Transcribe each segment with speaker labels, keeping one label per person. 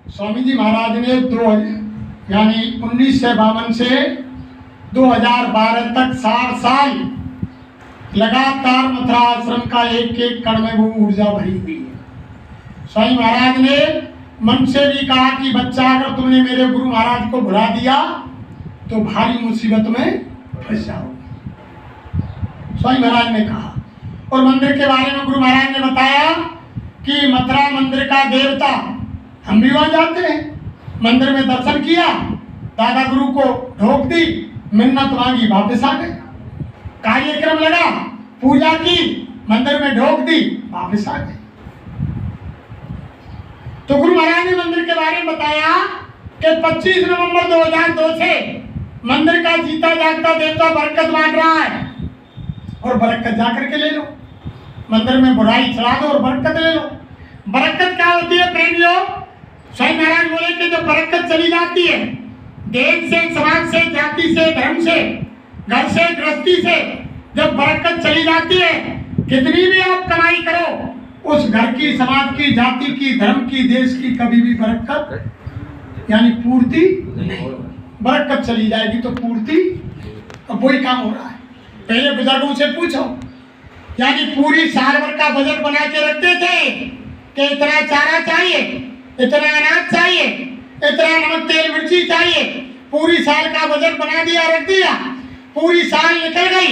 Speaker 1: स्वामी जी महाराज ने 1952 से 2012 तक 60 साल लगातार मथुरा आश्रम का एक एक कण में वो ऊर्जा भरी हुई है। स्वामी महाराज ने मन से भी कहा कि बच्चा, अगर तुमने मेरे गुरु महाराज को भुला दिया तो भारी मुसीबत में फंस जाओगे। स्वामी महाराज ने कहा। और मंदिर के बारे में गुरु महाराज ने बताया कि मथुरा मंदिर का देवता, हम भी वहां जाते हैं। मंदिर में दर्शन किया, दादा गुरु को ढोक दी, मिन्नत मांगी, वापस आ गए। कार्यक्रम लगा, पूजा की, मंदिर में ढोक दी, वापस आ गए। तो गुरु महाराज ने मंदिर के बारे में बताया कि 25 नवंबर 2002 से मंदिर का जीता जागता देवता बरकत बांट रहा है, और बरकत जाकर के ले लो। मंदिर में बुराई चढ़ा दो और बरकत ले लो। बरकत क्या होती है प्रेमियों? स्वामी महाराज बोले कि जब बरकत चली जाती है, देश से, समाज से, जाति से, धर्म से, घर से, गृहस्थी से, जब बरकत चली जाती है, कितनी भी आप कमाई करो, उस घर की, समाज की, जाति की, धर्म की, देश की कभी भी बरकत यानी पूर्ति नहीं। बरकत चली जाएगी तो पूर्ति, अब वही काम हो रहा है। पहले बुजुर्गों से पूछो, यानी पूरी साल भर का बजट बना के रखते थे कि इतना चारा चाहिए, इतना अनाज चाहिए, इतना नमक तेल मिर्ची चाहिए। पूरी साल का बजट बना दिया, रख दिया। पूरी साल निकल गई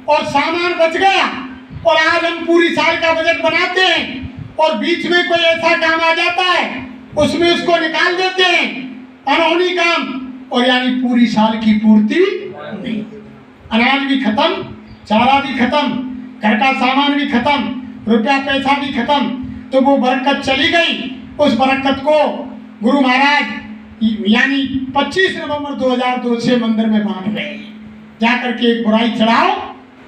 Speaker 1: और सामान बच गया, और आज हम पूरी साल का बजट बनाते हैं और बीच में कोई ऐसा काम आ जाता है, उसमें उसको निकाल देते हैं, अनहोनी काम, और यानी पूरी साल की पूर्ति नहीं। अनाज भी खत्म, चारा भी खत्म, घर का सामान भी खत्म, रुपया पैसा भी खत्म। तो वो बरकत चली गई। उस बरकत को गुरु महाराज यानी 25 नवंबर 2002 से मंदिर में बांट रहे हैं। जाकर के एक बुराई चढ़ाओ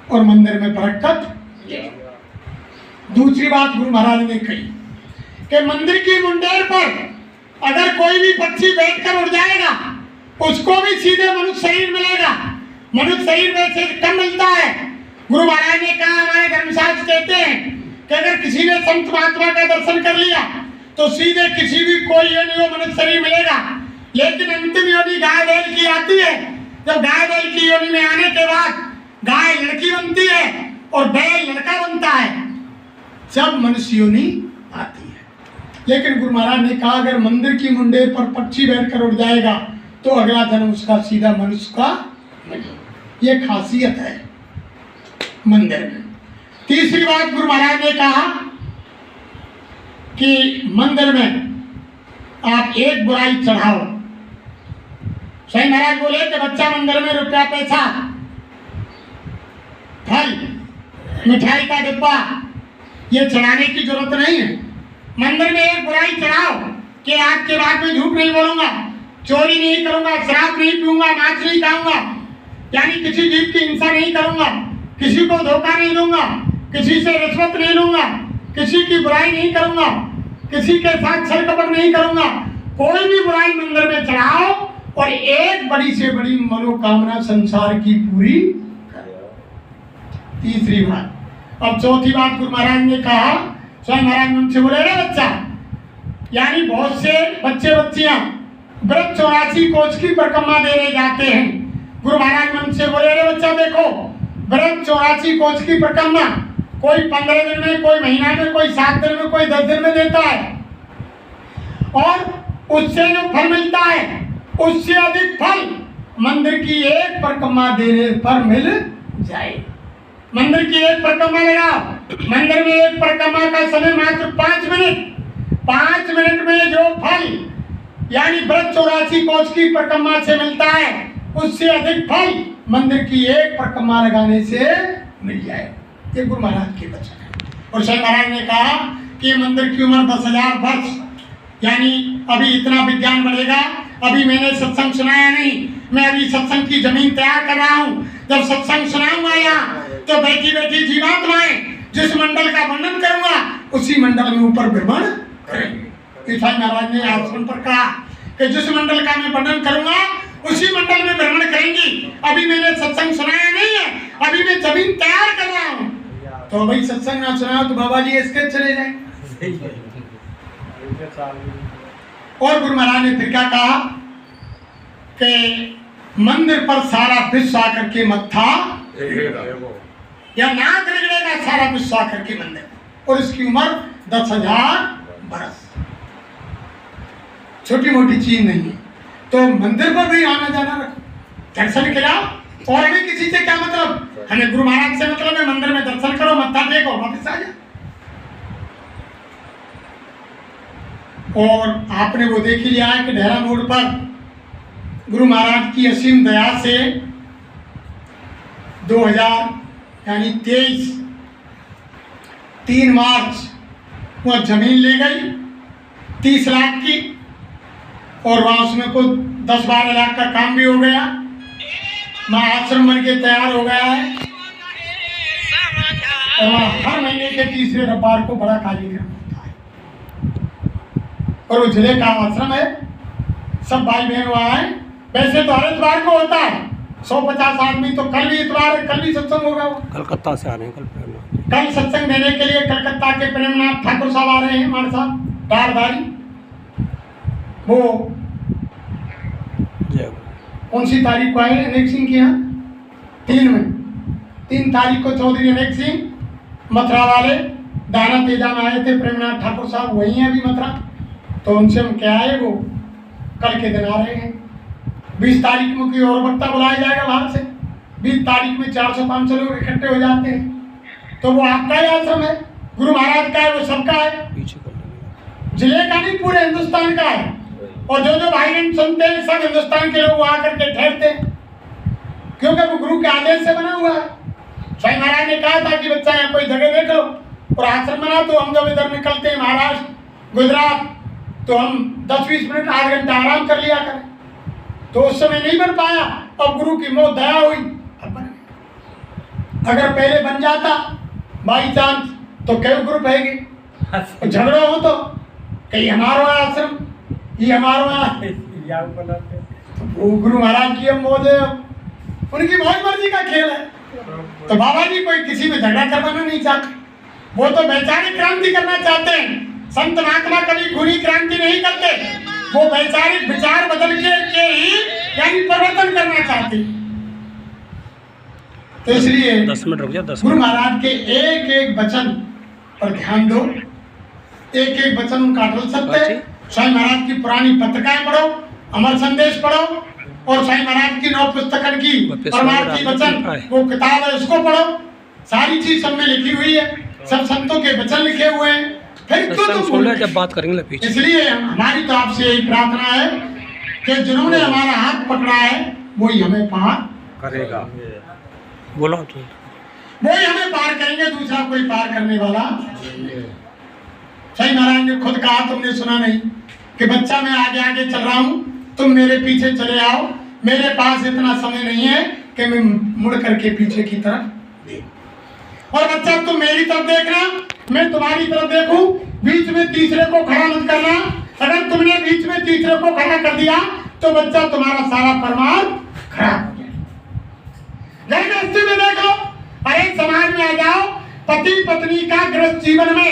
Speaker 1: और मंदिर में बरकत। दूसरी बात गुरु महाराज ने कही कि मंदिर की मुंडेर पर अगर कोई भी पक्षी बैठकर उड़ जाएगा, उसको भी सीधे मनुष्य शरीर मिलेगा। मनुष्य शरीर में से कम मिलता है। गुरु महाराज ने कहा, हमारे धर्मशास्त्र कहते हैं कि अगर किसी ने संत महात्मा का दर्शन कर लिया तो सीधे किसी भी कोई योनि हो मनुष्य शरीर मिलेगा। लेकिन अंतिम योनि गाय बैल की आती है। जब गाय बैल की योनि में आने के बाद गाय लड़की बनती है और बैल लड़का बनता है, जब मनुष्य योनि आती है। लेकिन गुरु महाराज ने कहा, अगर मंदिर की मुंडेर पर पक्षी बैठकर उड़ जाएगा तो अगला जन्म उसका सीधा मनुष्य का। ये खासियत है मंदिर में। तीसरी बात गुरु महाराज ने कहा कि मंदिर में आप एक बुराई चढ़ाओ। स्वामी महाराज बोले कि बच्चा, मंदिर में रुपया पैसा, फल, मिठाई का डिब्बा, ये चढ़ाने की जरूरत नहीं है। मंदिर में एक बुराई चढ़ाओ कि आज के बाद में झूठ नहीं बोलूंगा, चोरी नहीं करूंगा, शराब नहीं पीऊंगा, मांस नहीं खाऊंगा, यानी किसी जीव की हिंसा नहीं करूंगा, किसी को धोखा नहीं दूंगा, किसी से रिश्वत नहीं लूंगा, किसी की बुराई नहीं करूंगा, किसी के साथ छल कपट नहीं करूंगा। कोई भी बुराई मंदिर में चढ़ाओ और एक बड़ी से बड़ी मनोकामना संसार की पूरी करो। तीसरी बात। अब चौथी बात गुरु महाराज ने कहा, स्वामी महाराज उनसे बोले, रे बच्चा, यानी बहुत से बच्चे बच्चियां व्रत 84 कोष की परिक्रमा देने जाते हैं। गुरु महाराज उनसे बोले, रे बच्चा, देखो, व्रत 84 कोष की परिक्रमा कोई 15 दिन में, कोई महीना में, कोई 7 दिन में, कोई 10 दिन में देता है, और उससे जो फल मिलता है उससे अधिक फल मंदिर की एक परिक्रमा देने पर मिल जाए। मंदिर की एक परिक्रमा लगाओ। मंदिर में एक परिक्रमा का समय मात्र 5 मिनट। 5 मिनट में जो फल यानी व्रत 84 कोष की परिक्रमा से मिलता है, उससे अधिक फल मंदिर की एक परिक्रमा लगाने से मिल जाए। ये गुरु महाराज के वचन है। और स्वामी महाराज ने कहा कि मंदिर की उम्र 10,000 वर्ष, यानी अभी इतना विज्ञान बढ़ेगा। अभी मैंने सत्संग सुनाया नहीं, मैं अभी सत्संग की जमीन तैयार कर रहा हूँ। जब सत्संग सुनाऊंगा यहाँ तो बैठी बैठी जीवात्माएं जिस मंडल का वर्णन करूंगा उसी मंडल में ऊपर भ्रमण करेंगे। स्वामी महाराज ने आश्रम पर कहा कि जिस मंडल का मैं वर्णन करूंगा उसी मंडल में भ्रमण करेंगी। अभी मैंने सत्संग सुनाया नहीं है, अभी मैं जमीन तैयार कर रहा हूँ। तो भाई सत्संग ना सुनाओ तो बाबा जी इसके चले जाए। और गुरु महाराज ने फिर क्या कहा कि मंदिर पर सारा विश्व आकर के मत्था या नाक रगड़ेगा सारा विश्व आकर के मंदिर, और इसकी उम्र 10,000 बरस, छोटी मोटी चीज नहीं है। तो मंदिर पर भी आना जाना रखो, दर्शन किया। और हमें किसी से क्या मतलब, हमें गुरु महाराज से मतलब है, मंदिर में दर्शन करो, मत्था टेको, वापस आ जाओ। और आपने वो देख लिया है कि डेरा मोड़ पर गुरु महाराज की असीम दया से 2023 3 मार्च वह जमीन ले गई 30 लाख की, और वहाँ उसमें को 10-12 लाख का काम भी हो गया। वहाँ आश्रम बन के तैयार हो गया है, और वहाँ हर महीने के तीसरे रविवार को बड़ा कार्यक्रम होता है, और वो जिले का आश्रम है। सब भाई बहन वहाँ आए। वैसे तो हर इतवार को होता है, 150 आदमी। तो कल भी इतवार है, कल भी सत्संग होगा।
Speaker 2: कलकत्ता से आ रहे हैं
Speaker 1: कल सत्संग देने के लिए कलकत्ता के प्रेमनाथ ठाकुर साहब आ रहे हैं हमारे साथ, धारधारी। वो कौन सी तारीख को आए अनेक सिंह के यहाँ? 3 तारीख को चौधरी अनेक सिंह मथुरा वाले दाना तेजा में आए थे। प्रेमनाथ ठाकुर साहब वही हैं अभी मथुरा। तो उनसे हम क्या आए, वो कल के दिन आ रहे हैं। 20 तारीख में कोई और वक्ता बुलाया जाएगा बाहर से। 20 तारीख में 400-500 लोग इकट्ठे हो जाते हैं। तो वो आपका ही आश्रम है, गुरु महाराज का है, वो सबका है, जिले का नहीं, पूरे हिंदुस्तान का है। और जो भाई बहन सुनते हैं सब हिंदुस्तान के लोग वहाँ करके ठहरते हैं, क्योंकि वो गुरु के आदेश से बना हुआ है। स्वामी महाराज ने कहा था कि बच्चा यहाँ कोई जगह देख लो और आश्रम बना। तो हम जब इधर निकलते हैं महाराष्ट्र, गुजरात, तो हम 10-20 मिनट, आध घंटा आराम कर लिया करें। तो उस समय नहीं बन पाया, अब गुरु की मोह दया हुई, अब बन गया। अगर पहले बन जाता बाई चांस, तो कई ग्रुप है, झगड़ा हो तो कहीं हमारो आश्रम, ये हमारो तो गुरु महाराज की अब मौज है, उनकी मौज मर्जी का खेल है। तो बाबा जी कोई किसी में झगड़ा करवाना नहीं चाहते, वो तो वैचारिक क्रांति करना चाहते हैं। संत महात्मा कभी खूनी क्रांति नहीं करते, वो वैचारिक विचार बदल के ही यानी परिवर्तन करना चाहते हैं। तो इसलिए
Speaker 2: 10 मिनट रुक जा।
Speaker 1: गुरु महाराज के एक एक वचन पर ध्यान दो, एक एक वचन उनका अटल सत्य है। स्वामी महाराज की पुरानी पत्रिकाएं पढ़ो, अमर संदेश पढ़ो, और स्वामी महाराज की 9 पुस्तकन की परमार्थी वचन वो किताब है, उसको पढ़ो। सारी चीज सब में लिखी हुई है, सब संतों के वचन लिखे हुए हैं। फिर क्यों तुम
Speaker 2: जब बात करेंगे पीछे।
Speaker 1: इसलिए हमारी तो आपसे यही प्रार्थना है कि जिन्होंने हमारा हाथ पकड़ा है वही हमें पार
Speaker 2: करेगा। बोलो तो
Speaker 1: वही हमें पार करेंगे, दूसरा कोई पार करने वाला। सही महाराज ने खुद कहा, तुमने सुना नहीं कि बच्चा मैं आगे आगे चल रहा हूँ, तुम मेरे पीछे चले आओ, मेरे पास इतना समय नहीं है कि मैं मुड़ करके पीछे की तरफ देखूं। और बच्चा तुम मेरी तरफ देखना, मैं तुम्हारी तरफ देखूं, बीच में तीसरे को खड़ा मत करना। अगर तुमने बीच में तीसरे को खड़ा कर दिया तो बच्चा तुम्हारा सारा परमार्थ खराब हो जाएगा। गृहस्थी में देख लो, अरे समाज में आ जाओ, पति पत्नी का गृहस्थ जीवन में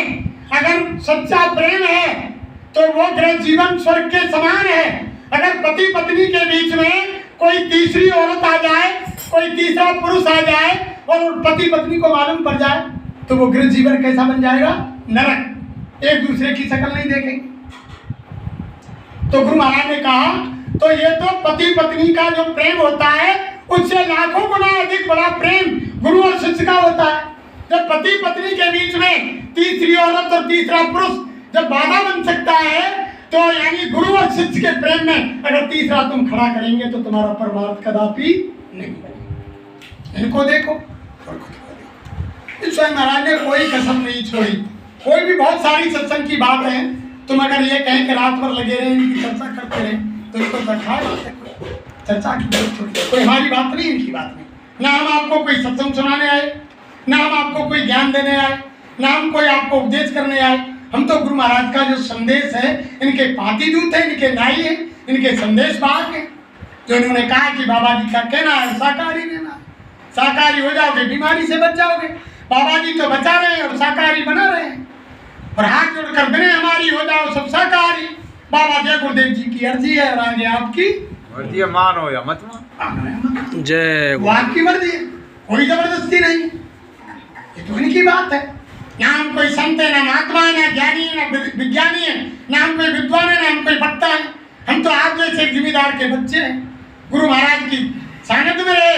Speaker 1: अगर सच्चा प्रेम है तो वो गृहस्थ जीवन स्वर्ग के समान है। अगर पति पत्नी के बीच में कोई तीसरी औरत आ जाए, कोई तीसरा पुरुष आ जाए और पति पत्नी को मालूम पड़ जाए तो वो गृह जीवन कैसा बन जाएगा? नरक। एक दूसरे की शक्ल नहीं देखेंगे। तो गुरु महाराज ने कहा, तो ये तो पति पत्नी का जो प्रेम होता है उससे लाखों गुना अधिक बड़ा प्रेम गुरु और शिष्य का होता है। जब पति पत्नी के बीच में तीसरी औरत और तीसरा पुरुष जब बाधा बन सकता है, तो यानी गुरु और शिष्य के प्रेम में अगर तीसरा तुम खड़ा करेंगे तो तुम्हारा परमार्थ कदापि नहीं बनेगा। इनको देखो और खुद को देखो। स्वामी महाराज ने कोई कसम नहीं छोड़ी। कोई भी बहुत सारी सत्संग की बात है, तुम अगर ये कहें कि रात भर लगे रहे, इनकी चर्चा करते रहे, तो इसको बैठा चर्चा की बात छोड़ी। कोई हमारी बात नहीं, इनकी बात नहीं। ना हम आपको कोई सत्संग सुनाने आए, ना हम आपको कोई ज्ञान देने आए, ना हम कोई आपको उपदेश करने आए। हम तो गुरु महाराज का जो संदेश है, इनके पाती दूत है, इनके नाई है, इनके संदेश वाहक है। जो इन्होंने कहा कि बाबा जी का कहना है शाकाहारी रहना, शाकाहारी हो जाओगे बीमारी से बच जाओगे। बाबा जी तो बचा रहे हैं और शाकाहारी बना रहे हैं। और हाथ जोड़कर बिना हमारी हो जाओ सब शाकाहारी। बाबा जय गुरुदेव जी की अर्जी है और आगे आपकी
Speaker 3: मर्जी है, मानो या मत मानो।
Speaker 2: जय
Speaker 1: वो आपकी मर्जी है, कोई जबरदस्ती नहीं। ये तो इनकी बात है। ना हम कोई संत है, ना महात्मा है, ना ज्ञानी है, ना विज्ञानी है, ना हम कोई विद्वान है, ना हम कोई वक्ता है। हम तो आप जैसे जिम्मेदार के बच्चे हैं। गुरु महाराज की सानिध्य में रहे।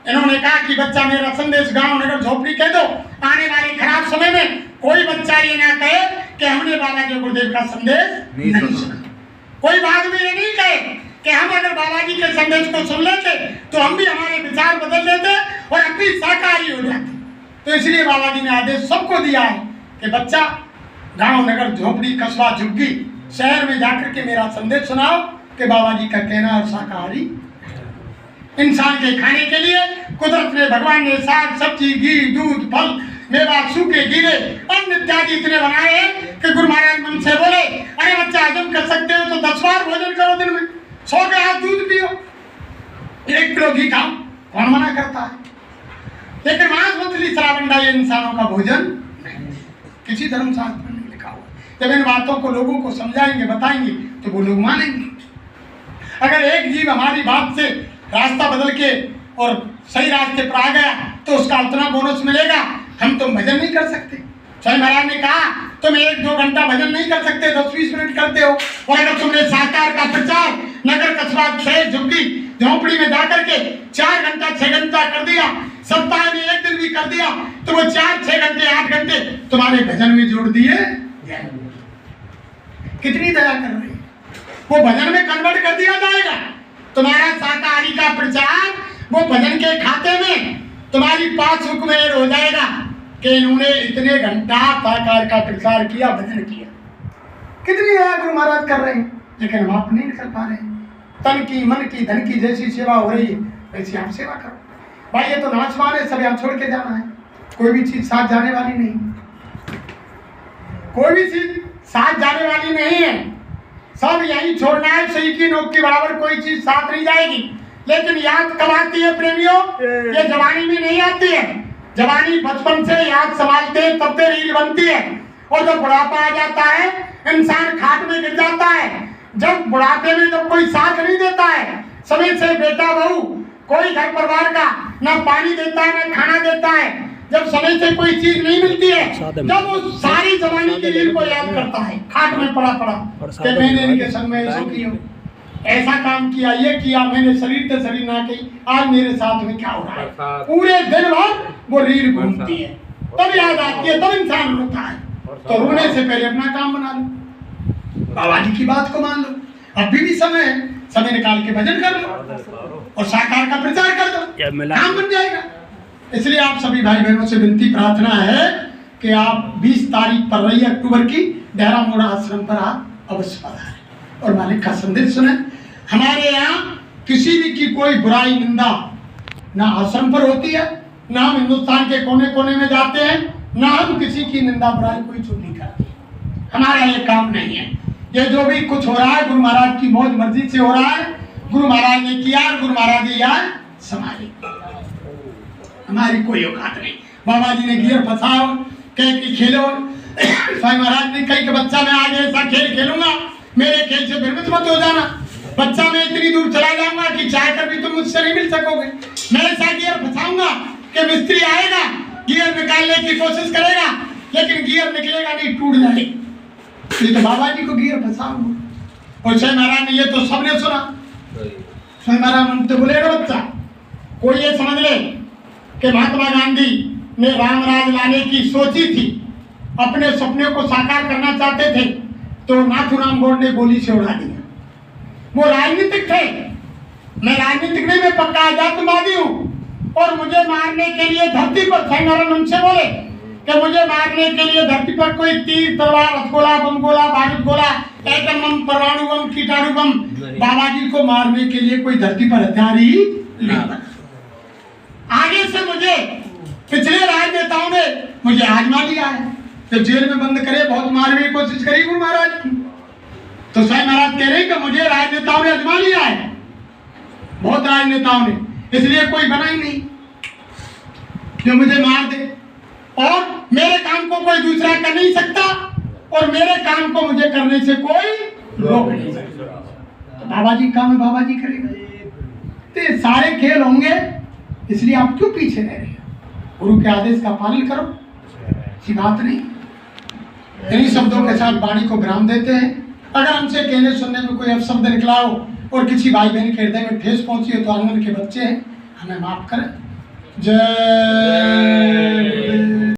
Speaker 1: इन्होंने कहा कि बच्चा मेरा संदेश गांव नगर झोपड़ी कह दो। आने वाले खराब समय में कोई बच्चा ये ना कहे कि हमने बाबा जी गुरुदेव का संदेश नहीं सुना। कोई बाद में ये नहीं कहे कि हम अगर बाबा जी के संदेश को सुन लेते तो हम भी हमारे विचार बदल लेते और अपनी शाकाहारी हो जाते। तो इसलिए बाबा जी ने आदेश सबको दिया है कि बच्चा गांव नगर झोपड़ी कस्बा झुग्गी शहर में जाकर के मेरा संदेश सुनाओ कि बाबा जी का कहना और शाकाहारी इंसान के खाने के लिए कुदरत ने भगवान ने साग सब्जी घी दूध फल मेवा सूखे गिरे अन्न इत्यादि इतने बनाए हैं कि गुरु महाराज मन से बोले अरे बच्चा हजम कर सकते हो तो 10 बार भोजन करो दिन में, 100 गिलास दूध पियो, 1 किलो घी खाओ, कौन मना करता है। लेकिन मांस मछली श्रावण ये इंसानों का भोजन किसी धर्मशास्त्र में नहीं लिखा हुआ। जब इन बातों को लोगों को समझाएंगे बताएंगे तो वो लोग मानेंगे। अगर एक जीव हमारी बात से रास्ता बदल के और सही रास्ते पर आ गया तो उसका उतना बोनस मिलेगा। हम तो भजन नहीं कर सकते। स्वामी महाराज ने कहा तुम 1-2 घंटा भजन नहीं कर सकते, 10-20 मिनट करते हो। और अगर तुमने साकार का प्रचार नगर कस्बा शहर झुग्गी झोंपड़ी में जाकर के 4 घंटा 6 घंटा कर दिया, सप्ताह में 1 दिन भी कर दिया तो वो 4-6 घंटे 8 घंटे तुम्हारे भजन में जोड़ दिए। कितनी दया कर रही है। वो भजन में कन्वर्ट कर दिया जाएगा। तुम्हारा शाकाहारी का प्रचार वो भजन के खाते में तुम्हारी पासबुक में ऐड हो जाएगा कि इन्होंने इतने घंटा शाकाहार का प्रचार किया, भजन किया। कितनी दया गुरु महाराज कर रहे हैं, लेकिन हम आप नहीं कर पा रहे हैं। तन की मन की धन की जैसी सेवा हो रही है वैसी आप सेवा करो। भाई ये तो नाचवान है, सब यहाँ छोड़ के जाना है। कोई भी चीज साथ जाने वाली नहीं, कोई भी चीज साथ जाने वाली नहीं है। सब यही छोड़ना है। सही की नोक के बराबर कोई चीज साथ नहीं जाएगी। लेकिन याद कब आती है प्रेमियों? ये जवानी में नहीं आती है। जवानी बचपन से याद संभालते हैं तब से रील बनती है। और जब बुढ़ापा आ जाता है इंसान खाट में गिर जाता है। जब बुढ़ापे में जब कोई साथ नहीं देता है, समय से बेटा बहू कोई घर परिवार का ना पानी देता है ना खाना देता है, जब समय से कोई चीज नहीं मिलती है, जब वो सारी जवानी की रील को याद करता है खाट में पड़ा कि मैंने इनके संग में ऐसा किया, ऐसा काम किया, ये किया, मैंने शरीर से शरीर ना की, आज मेरे साथ में क्या हो रहा है। पूरे दिन भर वो रील घूमती है, तब याद आती है, तब इंसान रोता है। तो रोने से पहले अपना काम बना लो, बाबा जी की बात को मान लो। अभी भी समय है, समय निकाल के भजन कर लो और साकार का प्रचार कर दो, काम बन जाएगा। इसलिए आप सभी भाई बहनों से विनती प्रार्थना है कि आप 20 तारीख पर रही अक्टूबर की डेरा मोड़ा आश्रम पर आप अवश्य पधारें और मालिक का संदेश सुने। हमारे यहाँ किसी भी की कोई बुराई निंदा ना आश्रम पर होती है, ना हम हिंदुस्तान के कोने कोने में जाते हैं, ना हम किसी की निंदा बुराई कोई चुगली करते। हमारा ये काम नहीं है। ये जो भी कुछ हो रहा है गुरु महाराज की मौज मर्जी से हो रहा है। गुरु महाराज ने किया और गुरु महाराज ने यार समाधि, हमारी कोई औकात नहीं। बाबा जी ने गियर फंसाओ कह के खेलो। स्वामी महाराज ने कही कि बच्चा मैं आज ऐसा खेल खेलूंगा, मेरे खेल से भ्रमित मत हो जाना। बच्चा मैं इतनी दूर चला जाऊंगा कि चाह कर भी तुम मुझसे नहीं मिल सकोगे। मैं ऐसा गियर फंसाऊंगा कि मिस्त्री आएगा, गियर निकालने की कोशिश करेगा, लेकिन गियर निकलेगा नहीं, टूट जाएगा। ये तो बाबा जी को गियर फंसाऊंगा। और स्वामी महाराज ने ये तो सबने सुना। स्वामी महाराज मन तो बोले बच्चा कोई ये समझ ले कि महात्मा गांधी ने रामराज लाने की सोची थी, अपने सपने को साकार करना चाहते थे, तो नाथूराम गौड़ ने गोली से उड़ा दिया। वो राजनीतिक थे, मैं राजनीतिक नहीं, मैं पक्का आजादवादी हूँ। और मुझे मारने के लिए धरती पर स्वामी उनसे बोले कि मुझे मारने के लिए धरती पर कोई तीर तलवार हथगोला बम गोला बारूद गोला एटम बम परमाणु बम कीटाणु बम, बाबा जी को मारने के लिए कोई धरती पर हथियार ही नहीं बना। आगे से मुझे पिछले राजनेताओं ने मुझे आजमा लिया है, तो जेल में बंद करे, बहुत मारने की कोशिश करी गुरु महाराज की। तो स्वामी महाराज कह रहे हैं कि मुझे राजनेताओं ने आजमा लिया है, बहुत राजनेताओं ने, इसलिए कोई बना ही नहीं जो मुझे मार दे। और मेरे काम को कोई दूसरा कर नहीं सकता और मेरे काम को मुझे करने से कोई रोक नहीं सकते। तो बाबा जी काम है, बाबा जी करेगा। तो ये सारे खेल होंगे, इसलिए आप क्यों पीछे रह रहे हो? गुरु के आदेश का पालन करो, ऐसी बात नहीं। इन्हीं शब्दों के साथ वाणी को विराम देते हैं। अगर हमसे कहने सुनने में कोई अपशब्द निकला हो और किसी भाई बहन के हृदय में ठेस पहुंची हो तो आंगन के बच्चे हैं, हमें माफ करें। जय